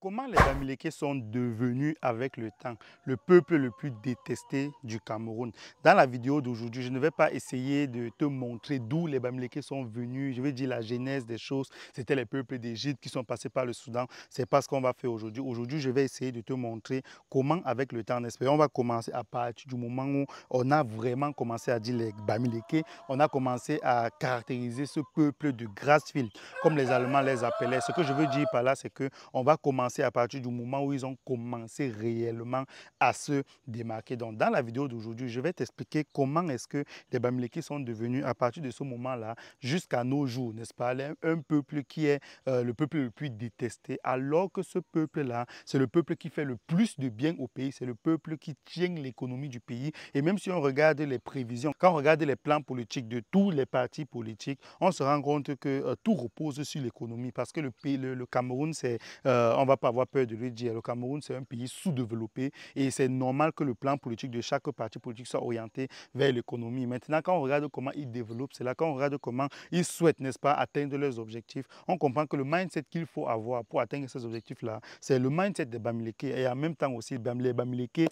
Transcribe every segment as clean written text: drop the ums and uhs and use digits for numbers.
Comment les Bamileke sont devenus avec le temps le peuple le plus détesté du Cameroun? Dans la vidéo d'aujourd'hui, je ne vais pas essayer de te montrer d'où les Bamileke sont venus. Je vais dire la genèse des choses. C'était les peuples d'Égypte qui sont passés par le Soudan. C'est pas ce qu'on va faire aujourd'hui. Aujourd'hui, je vais essayer de te montrer comment, avec le temps, on va commencer à partir du moment où on a vraiment commencé à dire les Bamileke. On a commencé à caractériser ce peuple de Grassfield, comme les Allemands les appelaient. Ce que je veux dire par là, c'est qu'on va commencer à partir du moment où ils ont commencé réellement à se démarquer. Donc, dans la vidéo d'aujourd'hui, je vais t'expliquer comment est-ce que les Bamileke sont devenus, à partir de ce moment-là, jusqu'à nos jours, n'est-ce pas, un peuple qui est le peuple le plus détesté, alors que ce peuple-là, c'est le peuple qui fait le plus de bien au pays, c'est le peuple qui tient l'économie du pays. Et même si on regarde les prévisions, quand on regarde les plans politiques de tous les partis politiques, on se rend compte que tout repose sur l'économie, parce que le Cameroun, c'est on ne va pas avoir peur de le dire. Le Cameroun, c'est un pays sous-développé et c'est normal que le plan politique de chaque parti politique soit orienté vers l'économie. Maintenant, quand on regarde comment ils développent, c'est là quand on regarde comment ils souhaitent, n'est-ce pas, atteindre leurs objectifs, on comprend que le mindset qu'il faut avoir pour atteindre ces objectifs-là, c'est le mindset des Bamileke. Et en même temps aussi, les Bamileke,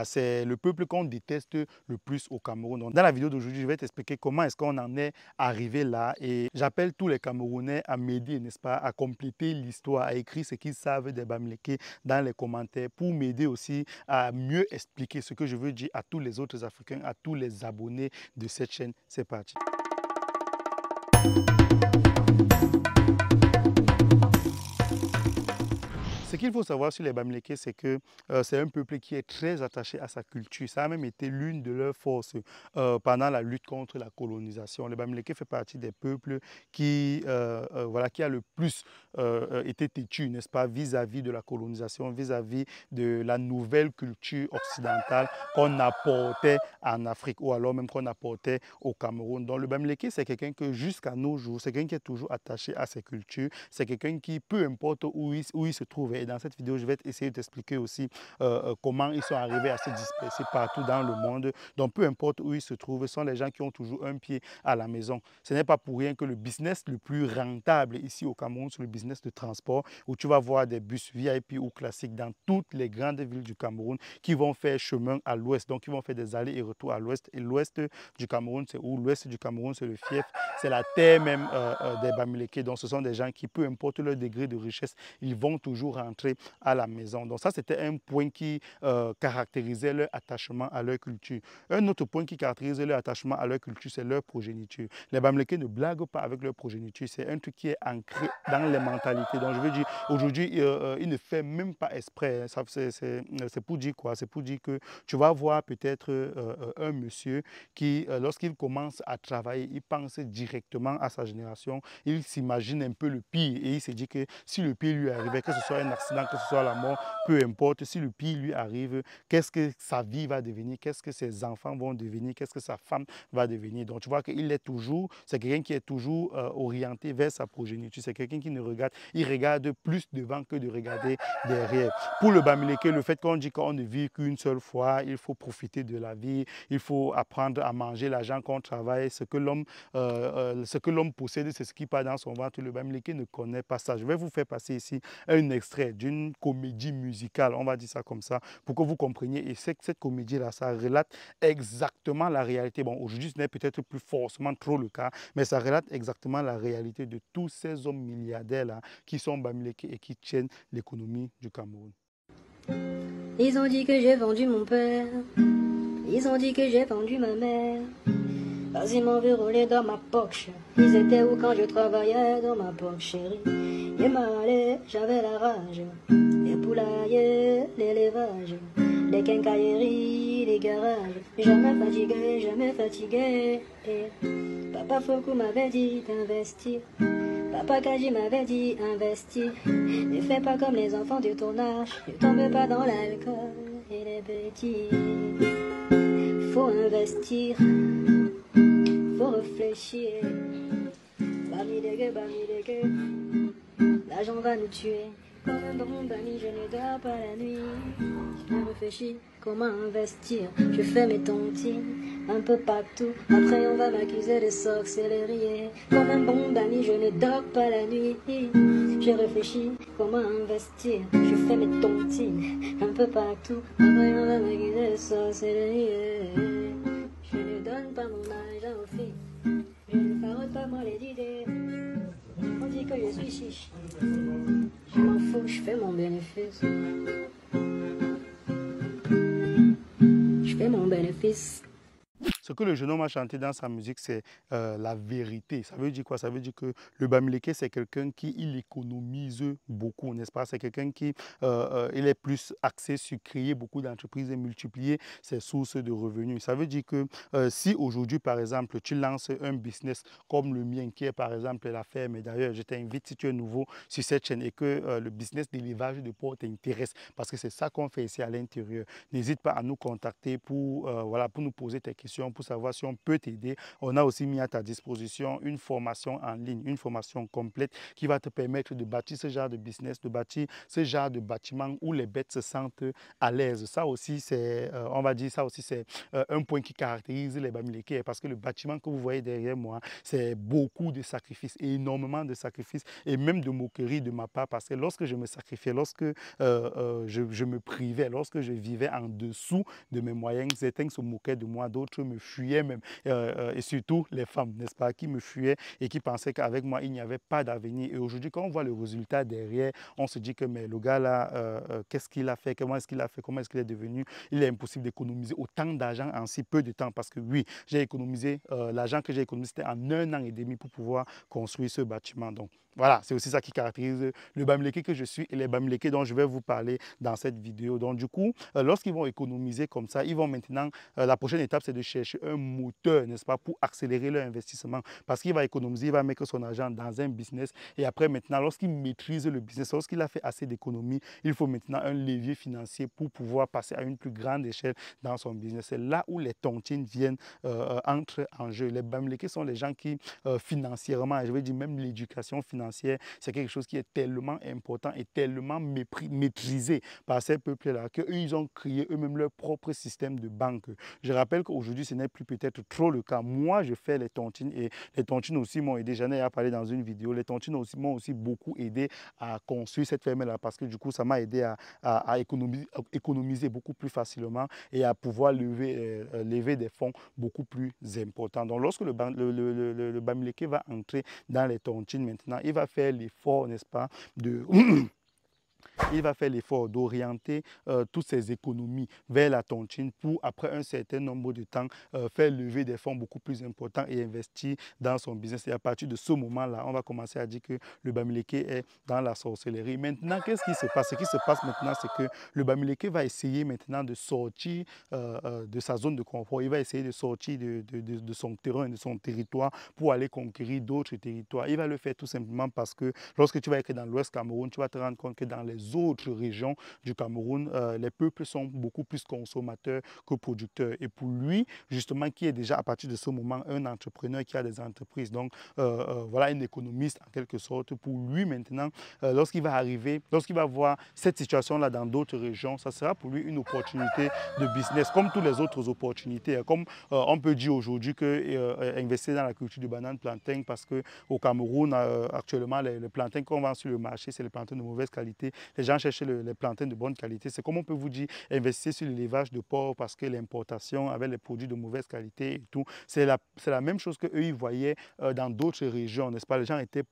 c'est le peuple qu'on déteste le plus au Cameroun. Donc, dans la vidéo d'aujourd'hui, je vais t'expliquer comment est-ce qu'on en est arrivé là. Et j'appelle tous les Camerounais à m'aider, n'est-ce pas, à compléter l'histoire, à écrire ce qu'ils savent des Bamileke dans les commentaires pour m'aider aussi à mieux expliquer ce que je veux dire à tous les autres Africains, à tous les abonnés de cette chaîne. C'est parti. Ce qu'il faut savoir sur les Bamileke, c'est que c'est un peuple qui est très attaché à sa culture. Ça a même été l'une de leurs forces pendant la lutte contre la colonisation. Les Bamileke fait partie des peuples qui, qui a le plus été têtu, n'est-ce pas, vis-à-vis de la colonisation, vis-à-vis de la nouvelle culture occidentale qu'on apportait en Afrique ou alors même qu'on apportait au Cameroun. Donc le Bamileke, c'est quelqu'un que jusqu'à nos jours, c'est quelqu'un qui est toujours attaché à ses cultures. C'est quelqu'un qui, peu importe où il se trouve, et dans cette vidéo, je vais essayer de t'expliquer aussi comment ils sont arrivés à se disperser partout dans le monde. Donc, peu importe où ils se trouvent, ce sont les gens qui ont toujours un pied à la maison. Ce n'est pas pour rien que le business le plus rentable ici au Cameroun, c'est le business de transport, où tu vas voir des bus VIP ou classiques dans toutes les grandes villes du Cameroun qui vont faire chemin à l'ouest. Donc, ils vont faire des allers et retours à l'ouest. Et l'ouest du Cameroun, c'est où? L'ouest du Cameroun, c'est le fief. C'est la terre même des Bamileke. Donc, ce sont des gens qui, peu importe leur degré de richesse, ils vont toujours rentrer à la maison. Donc ça, c'était un point qui caractérisait leur attachement à leur culture. Un autre point qui caractérisait leur attachement à leur culture, c'est leur progéniture. Les Bamileke ne blaguent pas avec leur progéniture. C'est un truc qui est ancré dans les mentalités. Donc je veux dire, aujourd'hui, il ne fait même pas exprès. C'est pour dire quoi? C'est pour dire que tu vas voir peut-être un monsieur qui, lorsqu'il commence à travailler, il pense directement à sa génération. Il s'imagine un peu le pire et il se dit que si le pire lui arrivait, que ce soit un accident, que ce soit la mort, peu importe, si le pire lui arrive, qu'est-ce que sa vie va devenir, qu'est-ce que ses enfants vont devenir, qu'est-ce que sa femme va devenir. Donc tu vois qu'il est toujours, c'est quelqu'un qui est toujours orienté vers sa progéniture, c'est quelqu'un qui ne regarde, il regarde plus devant que de regarder derrière. Pour le Bamileke, le fait qu'on dit qu'on ne vit qu'une seule fois, il faut profiter de la vie, il faut apprendre à manger l'argent qu'on travaille, ce que l'homme possède, c'est ce qui part dans son ventre. Le Bamileke ne connaît pas ça. Je vais vous faire passer ici un extrait d'une comédie musicale, on va dire ça comme ça, pour que vous compreniez. Et cette comédie-là, ça relate exactement la réalité. Bon, aujourd'hui, ce n'est peut-être plus forcément trop le cas, mais ça relate exactement la réalité de tous ces hommes milliardaires-là qui sont Bamileke et qui tiennent l'économie du Cameroun. Ils ont dit que j'ai vendu mon père, ils ont dit que j'ai vendu ma mère. Parce qu'ils m'ont vu rouler dans ma Porsche. Ils étaient où quand je travaillais dans ma Porsche, chérie? Et m'allait, j'avais la rage. Les poulaillers, l'élevage, les quincailleries, les garages. Jamais fatigué, jamais fatigué. Et Papa Fokou m'avait dit d'investir. Papa Kaji m'avait dit investir. Ne fais pas comme les enfants du tournage. Ne tombe pas dans l'alcool et les bêtises. Faut investir. Faut réfléchir. Bamileke, l'argent va nous tuer. Comme un bon Bami, je ne dors pas la nuit. Je réfléchis comment investir. Je fais mes tontines un peu partout. Après on va m'accuser de sorcellerie. Comme un bon Bami, je ne dors pas la nuit. J'ai réfléchi comment investir. Je fais mes tontines un peu partout. Après on va me guider, ça c'est le nier. Je ne donne pas mon argent aux filles. Je ne carotte pas moi les idées. On dit que je suis chiche. Je m'en fous, je fais mon bénéfice. Je fais mon bénéfice. Ce que le jeune homme a chanté dans sa musique, c'est la vérité. Ça veut dire quoi? Ça veut dire que le Bamileke, c'est quelqu'un qui il économise beaucoup, n'est-ce pas? C'est quelqu'un qui il est plus axé sur créer beaucoup d'entreprises et multiplier ses sources de revenus. Ça veut dire que si aujourd'hui, par exemple, tu lances un business comme le mien, qui est par exemple la ferme, et d'ailleurs, je t'invite, si tu es nouveau sur cette chaîne et que le business d'élevage de porc t'intéresse, parce que c'est ça qu'on fait ici à l'intérieur, n'hésite pas à nous contacter pour, voilà, pour nous poser tes questions, pour savoir si on peut t'aider. On a aussi mis à ta disposition une formation en ligne, une formation complète qui va te permettre de bâtir ce genre de business, de bâtir ce genre de bâtiment où les bêtes se sentent à l'aise. Ça aussi, c'est, on va dire, ça aussi, c'est un point qui caractérise les Bamileke, parce que le bâtiment que vous voyez derrière moi, c'est beaucoup de sacrifices, énormément de sacrifices et même de moqueries de ma part, parce que lorsque je me sacrifiais, lorsque je me privais, lorsque je vivais en dessous de mes moyens, certains se moquaient de moi, d'autres me fuyaient même, et surtout les femmes, n'est-ce pas, qui me fuyaient et qui pensaient qu'avec moi, il n'y avait pas d'avenir. Et aujourd'hui, quand on voit le résultat derrière, on se dit que mais le gars là, qu'est-ce qu'il a fait, comment est-ce qu'il a fait, comment est-ce qu'il est devenu, il est impossible d'économiser autant d'argent en si peu de temps, parce que oui, j'ai économisé, l'argent que j'ai économisé, c'était en 1 an et demi pour pouvoir construire ce bâtiment. Donc voilà, c'est aussi ça qui caractérise le Bamileke que je suis et les Bamileke dont je vais vous parler dans cette vidéo. Donc du coup, lorsqu'ils vont économiser comme ça, ils vont maintenant, la prochaine étape, c'est de chercher un moteur, n'est-ce pas, pour accélérer leur investissement. Parce qu'il va économiser, il va mettre son argent dans un business. Et après, maintenant, lorsqu'il maîtrise le business, lorsqu'il a fait assez d'économies, il faut maintenant un levier financier pour pouvoir passer à une plus grande échelle dans son business. C'est là où les tontines viennent, entrent en jeu. Les Bamileke sont les gens qui, financièrement, je veux dire même l'éducation financière, c'est quelque chose qui est tellement important et tellement maîtrisé par ces peuples-là qu'eux, ils ont créé eux-mêmes leur propre système de banque. Je rappelle qu'aujourd'hui, ce n'est plus peut-être trop le cas. Moi, je fais les tontines et les tontines aussi m'ont aidé. J'en ai parlé dans une vidéo. Les tontines aussi m'ont aussi beaucoup aidé à construire cette ferme-là, parce que du coup, ça m'a aidé à économiser beaucoup plus facilement et à pouvoir lever des fonds beaucoup plus importants. Donc, lorsque le Bamileke va entrer dans les tontines maintenant, il va faire l'effort, n'est-ce pas, de il va faire l'effort d'orienter toutes ses économies vers la tontine pour, après un certain nombre de temps, faire lever des fonds beaucoup plus importants et investir dans son business. Et à partir de ce moment-là, on va commencer à dire que le Bamileke est dans la sorcellerie. Maintenant, qu'est-ce qui se passe? Ce qui se passe maintenant, c'est que le Bamileke va essayer maintenant de sortir de sa zone de confort. Il va essayer de sortir de son terrain, de son territoire pour aller conquérir d'autres territoires. Il va le faire tout simplement parce que lorsque tu vas être dans l'Ouest Cameroun, tu vas te rendre compte que dans les autres régions du Cameroun, les peuples sont beaucoup plus consommateurs que producteurs. Et pour lui, justement, qui est déjà à partir de ce moment un entrepreneur qui a des entreprises, donc voilà, un économiste en quelque sorte, pour lui maintenant, lorsqu'il va arriver, lorsqu'il va voir cette situation-là dans d'autres régions, ça sera pour lui une opportunité de business, comme toutes les autres opportunités. Comme on peut dire aujourd'hui que investir dans la culture du banane plantain, parce qu'au Cameroun, actuellement, les plantains qu'on vend sur le marché, c'est les plantains de mauvaise qualité. Les gens cherchent les plantains de bonne qualité. C'est comme on peut vous dire, investir sur l'élevage de porc parce que l'importation avec les produits de mauvaise qualité et tout, c'est la même chose qu'eux, ils voyaient dans d'autres régions, n'est-ce pas? Les gens étaient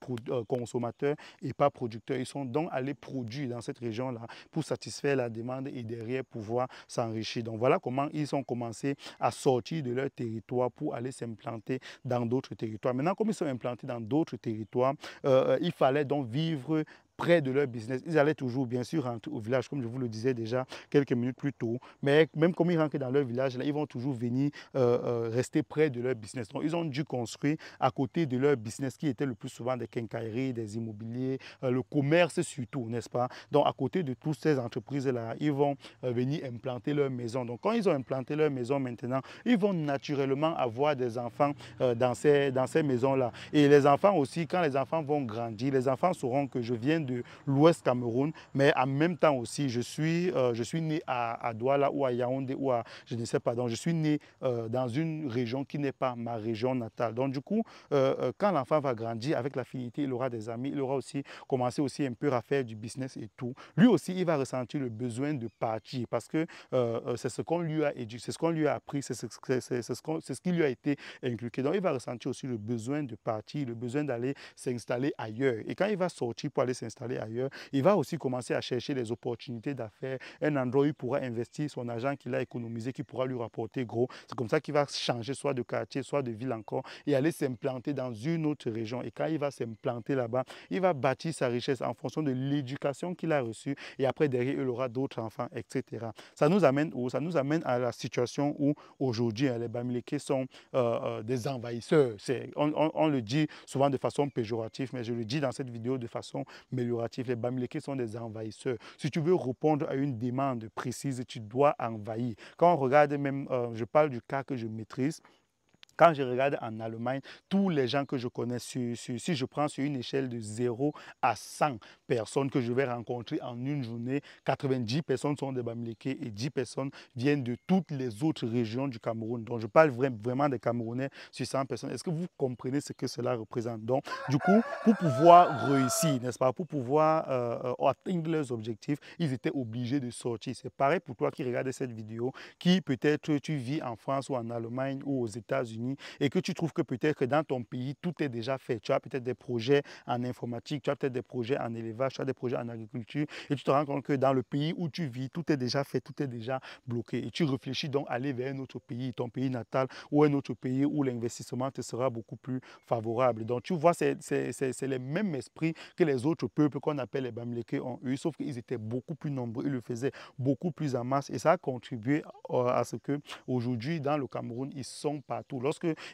consommateurs et pas producteurs. Ils sont donc allés produire dans cette région-là pour satisfaire la demande et derrière pouvoir s'enrichir. Donc voilà comment ils ont commencé à sortir de leur territoire pour aller s'implanter dans d'autres territoires. Maintenant, comme ils sont implantés dans d'autres territoires, il fallait donc vivre près de leur business. Ils allaient toujours, bien sûr, rentrer au village, comme je vous le disais déjà quelques minutes plus tôt. Mais même comme ils rentrent dans leur village, là, ils vont toujours venir rester près de leur business. Donc, ils ont dû construire à côté de leur business, qui était le plus souvent des quincailleries, des immobiliers, le commerce surtout, n'est-ce pas? Donc, à côté de toutes ces entreprises-là, ils vont venir implanter leur maison. Donc, quand ils ont implanté leur maison maintenant, ils vont naturellement avoir des enfants dans ces maisons-là. Et les enfants aussi, quand les enfants vont grandir, les enfants sauront que je viens de l'Ouest Cameroun, mais en même temps aussi, je suis né à Douala ou à Yaoundé ou à, je ne sais pas, donc je suis né dans une région qui n'est pas ma région natale. Donc du coup, quand l'enfant va grandir avec l'affinité, il aura des amis, il aura aussi commencé aussi un peu à faire du business et tout. Lui aussi, il va ressentir le besoin de partir parce que c'est ce qu'on lui a éduqué, c'est ce qu'on lui a appris, c'est ce qui lui a été inculqué. Donc il va ressentir aussi le besoin de partir, le besoin d'aller s'installer ailleurs. Et quand il va sortir pour aller s'installer ailleurs, il va aussi commencer à chercher les opportunités d'affaires, un endroit où il pourra investir son argent qu'il a économisé, qui pourra lui rapporter gros. C'est comme ça qu'il va changer soit de quartier, soit de ville encore et aller s'implanter dans une autre région. Et quand il va s'implanter là-bas, il va bâtir sa richesse en fonction de l'éducation qu'il a reçue. Et après, derrière, il aura d'autres enfants, etc. Ça nous amène où? Ça nous amène à la situation où aujourd'hui, les Bamileke sont des envahisseurs. On le dit souvent de façon péjorative, mais je le dis dans cette vidéo de façon améliorative. Les Bamileke sont des envahisseurs. Si tu veux répondre à une demande précise, tu dois envahir. Quand on regarde même, je parle du cas que je maîtrise, quand je regarde en Allemagne, tous les gens que je connais, si je prends sur une échelle de 0 à 100 personnes que je vais rencontrer en une journée, 90 personnes sont des Bamileke et 10 personnes viennent de toutes les autres régions du Cameroun. Donc, je parle vraiment des Camerounais sur 100 personnes. Est-ce que vous comprenez ce que cela représente? Donc, du coup, pour pouvoir réussir, n'est-ce pas, pour pouvoir atteindre leurs objectifs, ils étaient obligés de sortir. C'est pareil pour toi qui regardes cette vidéo, qui peut-être tu vis en France ou en Allemagne ou aux États-Unis, et que tu trouves que peut-être que dans ton pays, tout est déjà fait. Tu as peut-être des projets en informatique, tu as peut-être des projets en élevage, tu as des projets en agriculture, et tu te rends compte que dans le pays où tu vis, tout est déjà fait, tout est déjà bloqué. Et tu réfléchis donc à aller vers un autre pays, ton pays natal, ou un autre pays où l'investissement te sera beaucoup plus favorable. Donc tu vois, c'est les mêmes esprits que les autres peuples qu'on appelle les Bamileke ont eu, sauf qu'ils étaient beaucoup plus nombreux, ils le faisaient beaucoup plus en masse, et ça a contribué à ce que aujourd'hui dans le Cameroun, ils sont partout.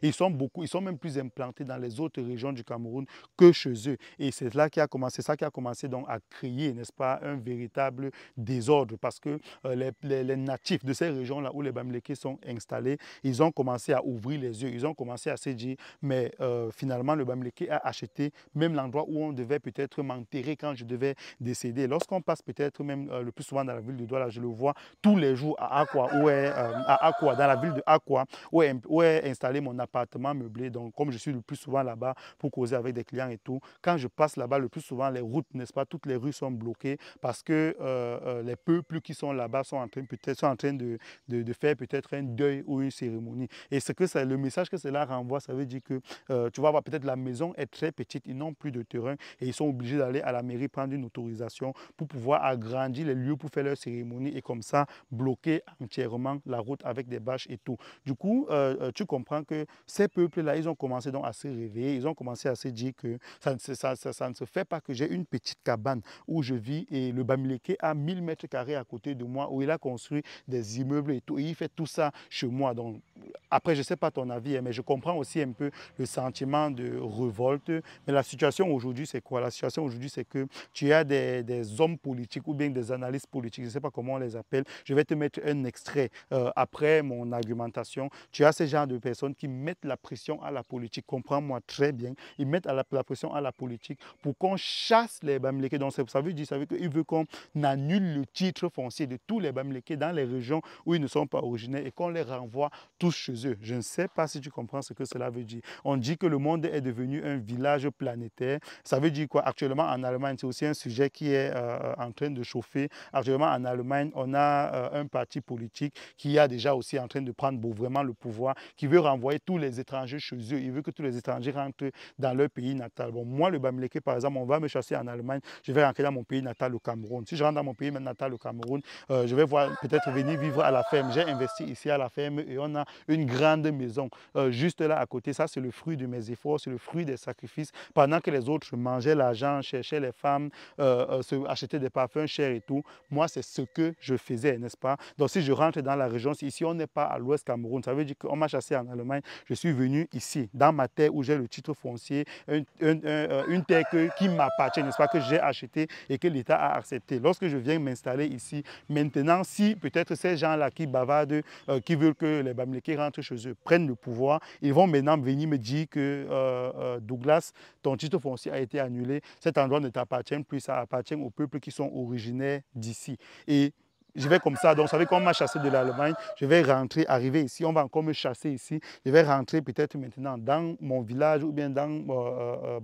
Ils sont même plus implantés dans les autres régions du Cameroun que chez eux. Et c'est ça qui a commencé donc à créer, n'est-ce pas, un véritable désordre parce que les natifs de ces régions-là où les Bamileke sont installés, ils ont commencé à ouvrir les yeux, ils ont commencé à se dire, mais finalement, le Bamileke a acheté même l'endroit où on devait peut-être m'enterrer quand je devais décéder. Lorsqu'on passe peut-être même le plus souvent dans la ville de Douala, je le vois tous les jours à Akwa, à Akwa, dans la ville de Akwa, où est installé mon appartement meublé. Donc, comme je suis le plus souvent là-bas pour causer avec des clients et tout, quand je passe là-bas, le plus souvent, les routes, n'est-ce pas, toutes les rues sont bloquées parce que les peuples qui sont là-bas sont en train de faire peut-être un deuil ou une cérémonie. Et le message que cela renvoie, ça veut dire que tu vas voir peut-être la maison est très petite, ils n'ont plus de terrain et ils sont obligés d'aller à la mairie prendre une autorisation pour pouvoir agrandir les lieux pour faire leur cérémonie et comme ça bloquer entièrement la route avec des bâches et tout. Du coup, tu comprends que ces peuples-là, ils ont commencé donc à se réveiller, ils ont commencé à se dire que ça ne se fait pas que j'ai une petite cabane où je vis et le Bamileke a 1000 mètres carrés à côté de moi où il a construit des immeubles et tout. Et il fait tout ça chez moi. Donc, après, je ne sais pas ton avis, mais je comprends aussi un peu le sentiment de révolte. Mais la situation aujourd'hui, c'est quoi? La situation aujourd'hui, c'est que tu as des hommes politiques ou bien des analystes politiques, je ne sais pas comment on les appelle. Je vais te mettre un extrait après mon argumentation. Tu as ce genre de personnes qui mettent la pression à la politique. Comprends-moi très bien. Ils mettent la pression à la politique pour qu'on chasse les Bamileke. Donc, ça veut dire qu'ils veulent qu'on annule le titre foncier de tous les Bamileke dans les régions où ils ne sont pas originaires et qu'on les renvoie tous chez eux. Je ne sais pas si tu comprends ce que cela veut dire. On dit que le monde est devenu un village planétaire. Ça veut dire quoi? Actuellement, en Allemagne, c'est aussi un sujet qui est en train de chauffer. Actuellement, en Allemagne, on a un parti politique qui est déjà aussi en train de prendre vraiment le pouvoir, qui veut renvoyer tous les étrangers chez eux. Il veut que tous les étrangers rentrent dans leur pays natal. Bon, moi, le Bamileke, par exemple, on va me chasser en Allemagne, je vais rentrer dans mon pays natal, le Cameroun. Si je rentre dans mon pays natal, le Cameroun, je vais peut-être venir vivre à la ferme. J'ai investi ici à la ferme et on a une grande maison juste là à côté. Ça, c'est le fruit de mes efforts, c'est le fruit des sacrifices. Pendant que les autres mangeaient l'argent, cherchaient les femmes, achetaient des parfums chers et tout, moi, c'est ce que je faisais, n'est-ce pas? Donc, si je rentre dans la région, ici, on n'est pas à l'Ouest Cameroun, ça veut dire qu'on m'a chassé en Allemagne. Je suis venu ici, dans ma terre où j'ai le titre foncier, une terre qui m'appartient, n'est-ce pas, que j'ai acheté et que l'État a accepté. Lorsque je viens m'installer ici, maintenant, si peut-être ces gens-là qui bavardent, qui veulent que les Bamileke Bamileke rentrent chez eux, prennent le pouvoir, ils vont maintenant venir me dire que Douglas, ton titre foncier a été annulé, cet endroit ne t'appartient plus, ça appartient aux peuples qui sont originaires d'ici. Et je vais comme ça, donc vous savez qu'on m'a chassé de l'Allemagne, je vais rentrer, arriver ici, on va encore me chasser ici, je vais rentrer peut-être maintenant dans mon village ou bien dans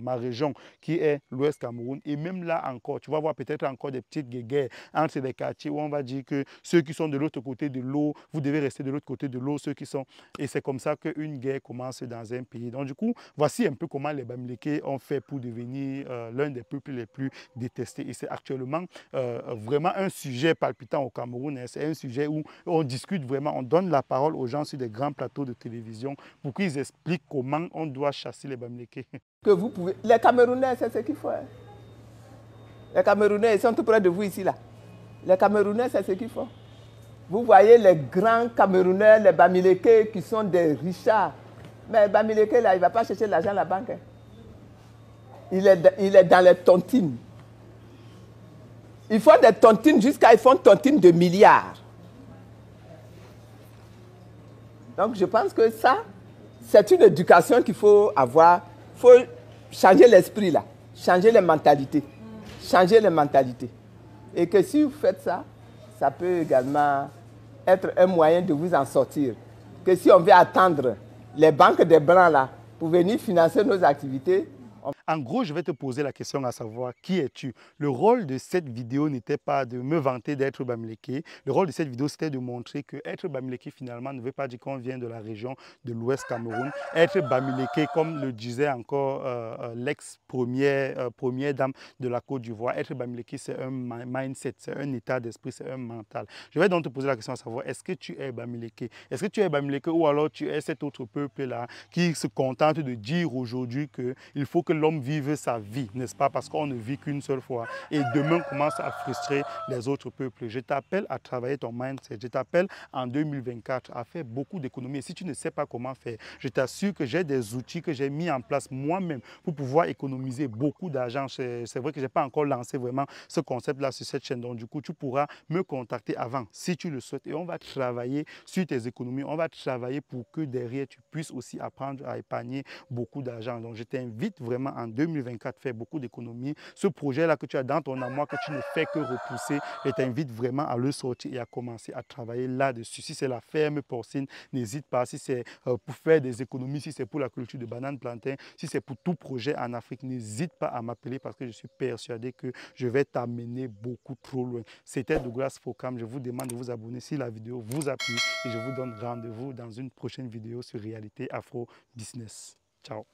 ma région qui est l'Ouest Cameroun. Et même là encore, tu vas voir peut-être encore des petites guéguerres entre des quartiers où on va dire que ceux qui sont de l'autre côté de l'eau, vous devez rester de l'autre côté de l'eau, ceux qui sont... Et c'est comme ça qu'une guerre commence dans un pays. Donc du coup, voici un peu comment les Bamileke ont fait pour devenir l'un des peuples les plus détestés. Et c'est actuellement vraiment un sujet palpitant au Cameroun. Hein. C'est un sujet où on discute vraiment, on donne la parole aux gens sur des grands plateaux de télévision pour qu'ils expliquent comment on doit chasser les Bamileke. Que vous pouvez... Les Camerounais, c'est ce qu'il faut. Hein. Les Camerounais, ils sont tout près de vous ici, là. Les Camerounais, c'est ce qu'il faut. Vous voyez les grands Camerounais, les Bamileke qui sont des richards. Mais Bamileke, là, il ne va pas chercher l'argent à la banque. Hein. Il est dans les tontines. Ils font des tontines jusqu'à ils font tontines de milliards. Donc je pense que ça, c'est une éducation qu'il faut avoir. Il faut changer l'esprit là, changer les mentalités. Changer les mentalités. Et que si vous faites ça, ça peut également être un moyen de vous en sortir. Que si on veut attendre les banques des Blancs là pour venir financer nos activités, en gros, je vais te poser la question à savoir qui es-tu? Le rôle de cette vidéo n'était pas de me vanter d'être Bamileke. Le rôle de cette vidéo, c'était de montrer que être Bamileke, finalement, ne veut pas dire qu'on vient de la région de l'Ouest Cameroun. Être Bamileke, comme le disait encore l'ex-première dame de la Côte d'Ivoire, être Bamileke, c'est un mindset, c'est un état d'esprit, c'est un mental. Je vais donc te poser la question à savoir, est-ce que tu es Bamileke? Est-ce que tu es Bamileke ou alors tu es cet autre peuple-là qui se contente de dire aujourd'hui qu'il faut que l'homme vive sa vie, n'est-ce pas? Parce qu'on ne vit qu'une seule fois. Et demain commence à frustrer les autres peuples. Je t'appelle à travailler ton mindset. Je t'appelle en 2024 à faire beaucoup d'économies. Et si tu ne sais pas comment faire, je t'assure que j'ai des outils que j'ai mis en place moi-même pour pouvoir économiser beaucoup d'argent. C'est vrai que je n'ai pas encore lancé vraiment ce concept-là sur cette chaîne. Donc du coup, tu pourras me contacter avant si tu le souhaites. Et on va travailler sur tes économies. On va travailler pour que derrière, tu puisses aussi apprendre à épargner beaucoup d'argent. Donc je t'invite vraiment en 2024 faire beaucoup d'économies. Ce projet-là que tu as dans ton armoire, que tu ne fais que repousser, je t'invite vraiment à le sortir et à commencer à travailler là-dessus. Si c'est la ferme porcine, n'hésite pas. Si c'est pour faire des économies, si c'est pour la culture de bananes plantains, si c'est pour tout projet en Afrique, n'hésite pas à m'appeler parce que je suis persuadé que je vais t'amener beaucoup trop loin. C'était Douglas Fokam. Je vous demande de vous abonner si la vidéo vous a plu et je vous donne rendez-vous dans une prochaine vidéo sur Réalité Afro Business. Ciao.